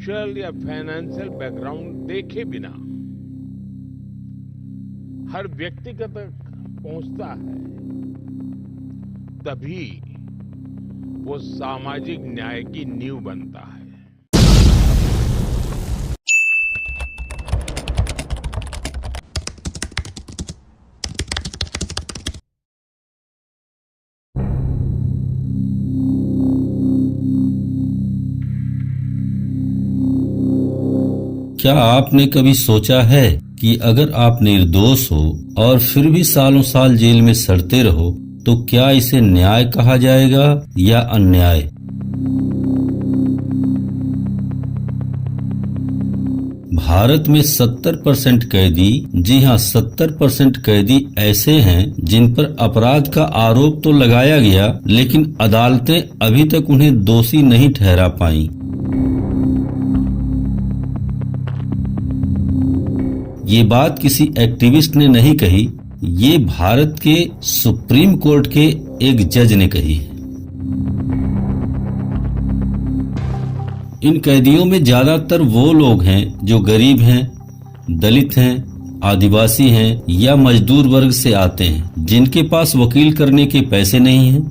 Social या financial background देखे बिना हर व्यक्ति तक पहुंचता है, तभी वो सामाजिक न्याय की नींव बनता है। क्या आपने कभी सोचा है कि अगर आप निर्दोष हो और फिर भी सालों साल जेल में सड़ते रहो तो क्या इसे न्याय कहा जाएगा या अन्याय? भारत में 70% कैदी, जी हाँ 70% कैदी ऐसे हैं जिन पर अपराध का आरोप तो लगाया गया, लेकिन अदालतें अभी तक उन्हें दोषी नहीं ठहरा पाईं। ये बात किसी एक्टिविस्ट ने नहीं कही, ये भारत के सुप्रीम कोर्ट के एक जज ने कही। इन कैदियों में ज्यादातर वो लोग हैं जो गरीब हैं, दलित हैं, आदिवासी हैं या मजदूर वर्ग से आते हैं, जिनके पास वकील करने के पैसे नहीं हैं,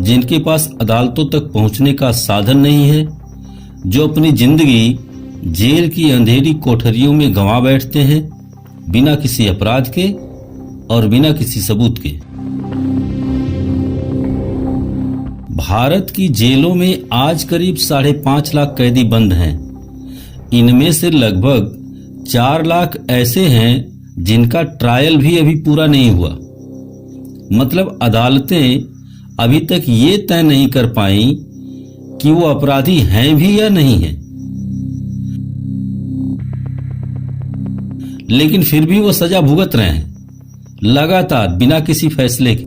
जिनके पास अदालतों तक पहुंचने का साधन नहीं है, जो अपनी जिंदगी जेल की अंधेरी कोठरियों में गंवा बैठते हैं बिना किसी अपराध के और बिना किसी सबूत के। भारत की जेलों में आज करीब 5.5 लाख कैदी बंद हैं। इनमें से लगभग 4 लाख ऐसे हैं जिनका ट्रायल भी अभी पूरा नहीं हुआ। मतलब अदालतें अभी तक ये तय नहीं कर पाई कि वो अपराधी हैं भी या नहीं हैं, लेकिन फिर भी वो सजा भुगत रहे हैं लगातार बिना किसी फैसले के।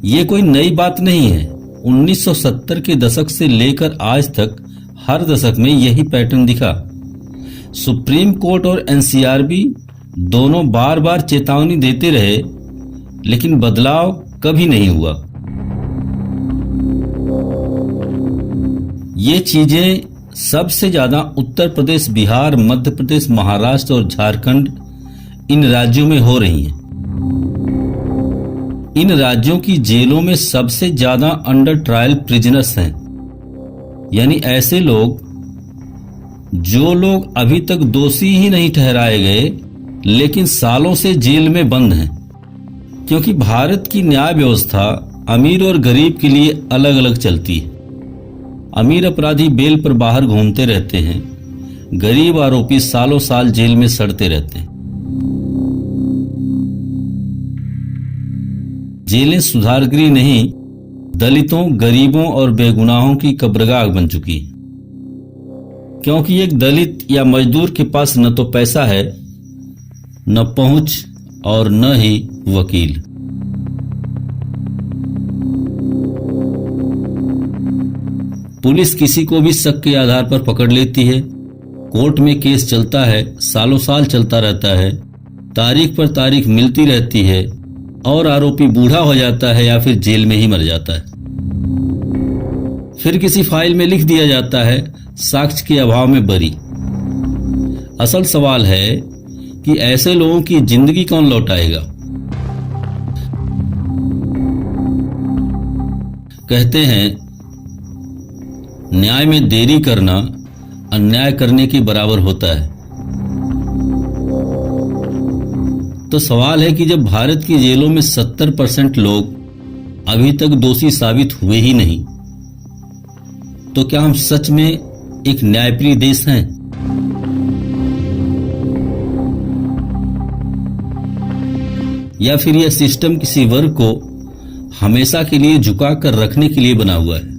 ये कोई नई बात नहीं है। 1970 के दशक से लेकर आज तक हर दशक में यही पैटर्न दिखा। सुप्रीम कोर्ट और एनसीआरबी दोनों बार बार चेतावनी देते रहे, लेकिन बदलाव कभी नहीं हुआ। ये चीजें सबसे ज्यादा उत्तर प्रदेश, बिहार, मध्य प्रदेश, महाराष्ट्र और झारखंड इन राज्यों में हो रही हैं। इन राज्यों की जेलों में सबसे ज्यादा अंडर ट्रायल प्रिजनर्स हैं, यानी ऐसे लोग जो लोग अभी तक दोषी ही नहीं ठहराए गए लेकिन सालों से जेल में बंद हैं। क्योंकि भारत की न्याय व्यवस्था अमीर और गरीब के लिए अलग अलग चलती है। अमीर अपराधी बेल पर बाहर घूमते रहते हैं, गरीब आरोपी सालों साल जेल में सड़ते रहते हैं। जेलें सुधारगृह नहीं, दलितों, गरीबों और बेगुनाहों की कब्रगाह बन चुकी है। क्योंकि एक दलित या मजदूर के पास न तो पैसा है, न पहुंच और न ही वकील। पुलिस किसी को भी शक के आधार पर पकड़ लेती है, कोर्ट में केस चलता है, सालों साल चलता रहता है, तारीख पर तारीख मिलती रहती है और आरोपी बूढ़ा हो जाता है या फिर जेल में ही मर जाता है। फिर किसी फाइल में लिख दिया जाता है साक्ष्य के अभाव में बरी। असल सवाल है कि ऐसे लोगों की जिंदगी कौन लौटाएगा? कहते हैं न्याय में देरी करना अन्याय करने के बराबर होता है। तो सवाल है कि जब भारत की जेलों में 70% लोग अभी तक दोषी साबित हुए ही नहीं, तो क्या हम सच में एक न्यायप्रिय देश हैं? या फिर यह सिस्टम किसी वर्ग को हमेशा के लिए झुका कर रखने के लिए बना हुआ है?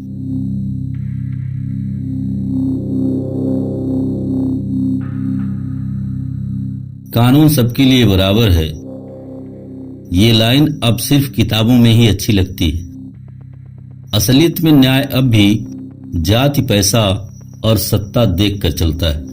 कानून सबके लिए बराबर है, ये लाइन अब सिर्फ किताबों में ही अच्छी लगती है। असलियत में न्याय अब भी जाति, पैसा और सत्ता देखकर चलता है।